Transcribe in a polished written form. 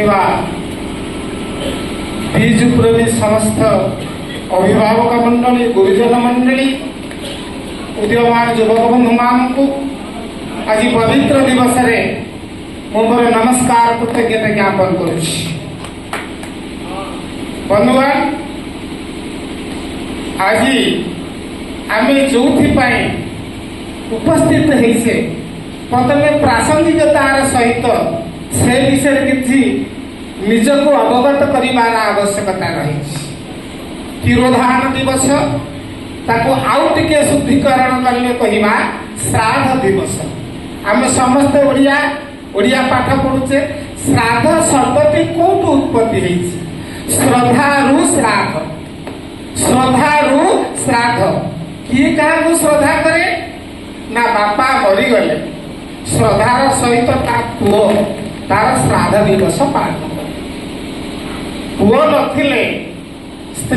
ଥିବା बीज प्रेमी समस्त अभिभावक मंडली गुरुजन मंडली उदीयमान युवक बंधु मान आज पवित्र दिवस मोर नमस्कार कृतज्ञता ज्ञापन करुच्ची। बंधुगण आज आम जो उपस्थित होइसे प्रथम प्रासंगिकतार सहित से विषय किसी निजको अवगत करिबार आवश्यकता रही। तिरोधान दिवस ताको आउ टिके शुद्धिकरण करले कहिबा श्राद्ध दिवस। आम समस्त ओडिया पाठ पढ़ुचे। श्राद्ध शब्दटी कोट उत्पत्ति होइछि? श्रद्धारु श्राद्ध, श्रद्धारु श्राद्ध। किए काहाकु श्रद्धा करे ना बापा मरीगले श्रद्धार सहित ता पुओ तार श्राद्ध दिवस पालन करे। पुओ नथिले